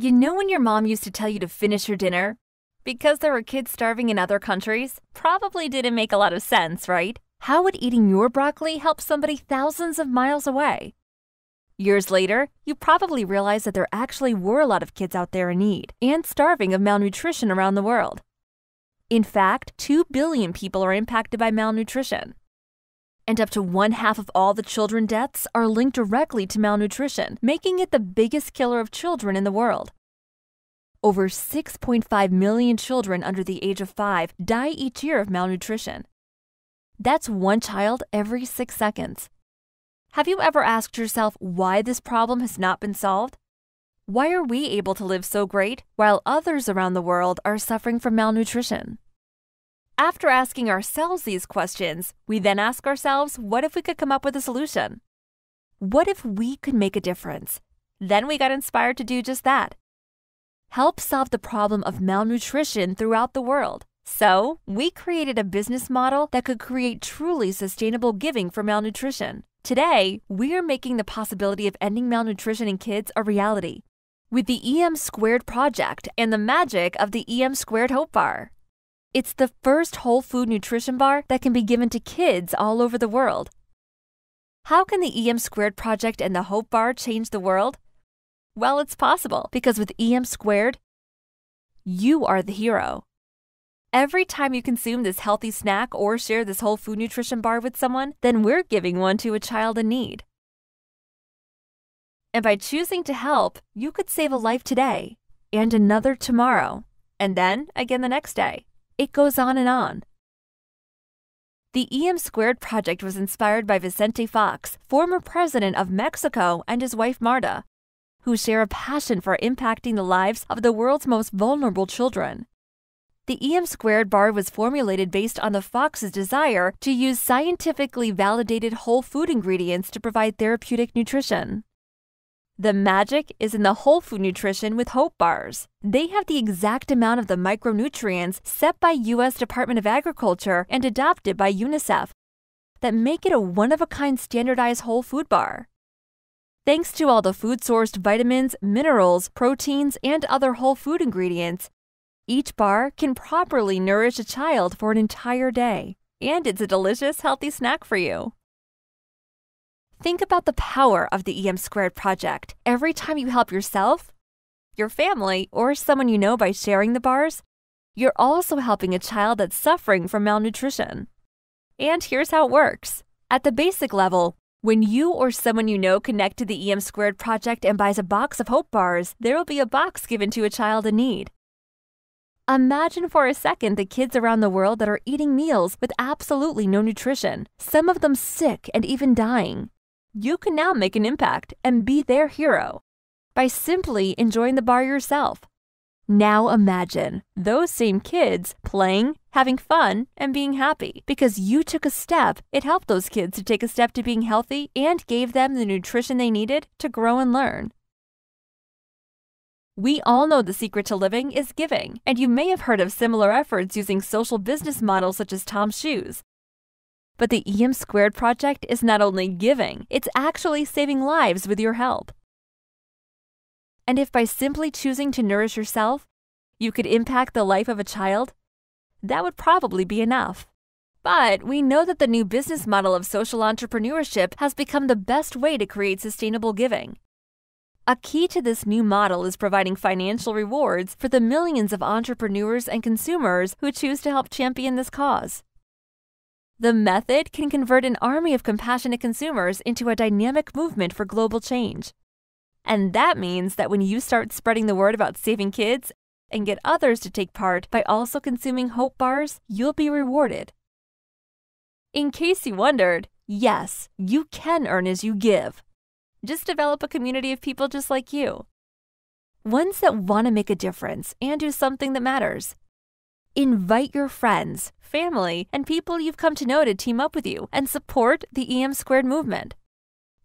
You know when your mom used to tell you to finish your dinner? Because there were kids starving in other countries? Probably didn't make a lot of sense, right? How would eating your broccoli help somebody thousands of miles away? Years later, you probably realized that there actually were a lot of kids out there in need and starving of malnutrition around the world. In fact, 2 billion people are impacted by malnutrition. And up to 1/2 of all the children deaths are linked directly to malnutrition, making it the biggest killer of children in the world. Over 6.5 million children under the age of 5 die each year of malnutrition. That's one child every 6 seconds. Have you ever asked yourself why this problem has not been solved? Why are we able to live so great while others around the world are suffering from malnutrition? After asking ourselves these questions, we then ask ourselves, what if we could come up with a solution? What if we could make a difference? Then we got inspired to do just that. Help solve the problem of malnutrition throughout the world. So, we created a business model that could create truly sustainable giving for malnutrition. Today, we are making the possibility of ending malnutrition in kids a reality with the EM² project and the magic of the EM² Hope Bar. It's the first whole food nutrition bar that can be given to kids all over the world. How can the EM² project and the Hope Bar change the world? Well, it's possible because with EM², you are the hero. Every time you consume this healthy snack or share this whole food nutrition bar with someone, then we're giving one to a child in need. And by choosing to help, you could save a life today, and another tomorrow, and then again the next day. It goes on and on. The EM² project was inspired by Vicente Fox, former president of Mexico, and his wife Marta, who share a passion for impacting the lives of the world's most vulnerable children. The EM² bar was formulated based on the Fox's desire to use scientifically validated whole food ingredients to provide therapeutic nutrition. The magic is in the whole food nutrition with Hope Bars. They have the exact amount of the micronutrients set by U.S. Department of Agriculture and adopted by UNICEF that make it a one-of-a-kind standardized whole food bar. Thanks to all the food-sourced vitamins, minerals, proteins, and other whole food ingredients, each bar can properly nourish a child for an entire day, and it's a delicious, healthy snack for you. Think about the power of the EM² project. Every time you help yourself, your family, or someone you know by sharing the bars, you're also helping a child that's suffering from malnutrition. And here's how it works. At the basic level, when you or someone you know connect to the EM² project and buys a box of Hope Bars, there will be a box given to a child in need. Imagine for a second the kids around the world that are eating meals with absolutely no nutrition, some of them sick and even dying. You can now make an impact and be their hero by simply enjoying the bar yourself. Now imagine those same kids playing, having fun, and being happy because you took a step. It helped those kids to take a step to being healthy and gave them the nutrition they needed to grow and learn. We all know the secret to living is giving, and you may have heard of similar efforts using social business models such as Tom's Shoes. But the EM² project is not only giving, it's actually saving lives with your help. And if by simply choosing to nourish yourself, you could impact the life of a child, that would probably be enough. But we know that the new business model of social entrepreneurship has become the best way to create sustainable giving. A key to this new model is providing financial rewards for the millions of entrepreneurs and consumers who choose to help champion this cause. The method can convert an army of compassionate consumers into a dynamic movement for global change. And that means that when you start spreading the word about saving kids and get others to take part by also consuming Hope Bars, you'll be rewarded. In case you wondered, yes, you can earn as you give. Just develop a community of people just like you. Ones that want to make a difference and do something that matters. Invite your friends, family, and people you've come to know to team up with you and support the EM² movement.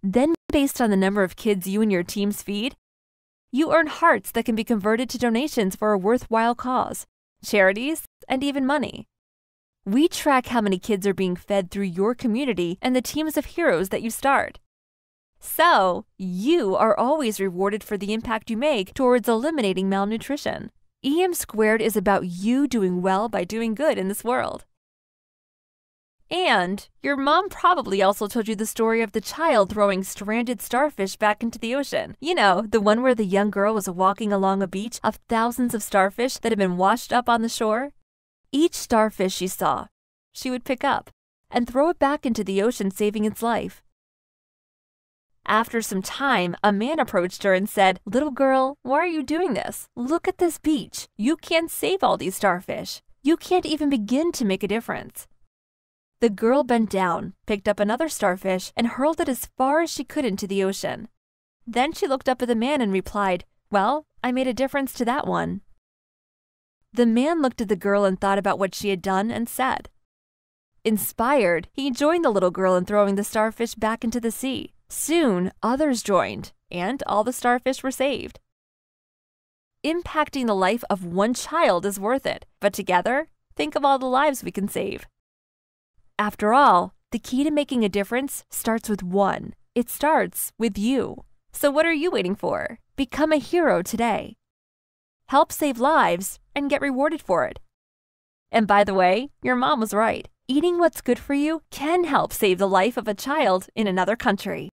Then, based on the number of kids you and your teams feed, you earn hearts that can be converted to donations for a worthwhile cause, charities, and even money. We track how many kids are being fed through your community and the teams of heroes that you start. So, you are always rewarded for the impact you make towards eliminating malnutrition. EM Squared is about you doing well by doing good in this world. And your mom probably also told you the story of the child throwing stranded starfish back into the ocean. You know, the one where the young girl was walking along a beach of thousands of starfish that had been washed up on the shore. Each starfish she saw, she would pick up and throw it back into the ocean, saving its life. After some time, a man approached her and said, "Little girl, why are you doing this? Look at this beach. You can't save all these starfish. You can't even begin to make a difference." The girl bent down, picked up another starfish, and hurled it as far as she could into the ocean. Then she looked up at the man and replied, "Well, I made a difference to that one." The man looked at the girl and thought about what she had done and said. Inspired, he joined the little girl in throwing the starfish back into the sea. Soon, others joined, and all the starfish were saved. Impacting the life of one child is worth it, but together, think of all the lives we can save. After all, the key to making a difference starts with one. It starts with you. So what are you waiting for? Become a hero today. Help save lives and get rewarded for it. And by the way, your mom was right. Eating what's good for you can help save the life of a child in another country.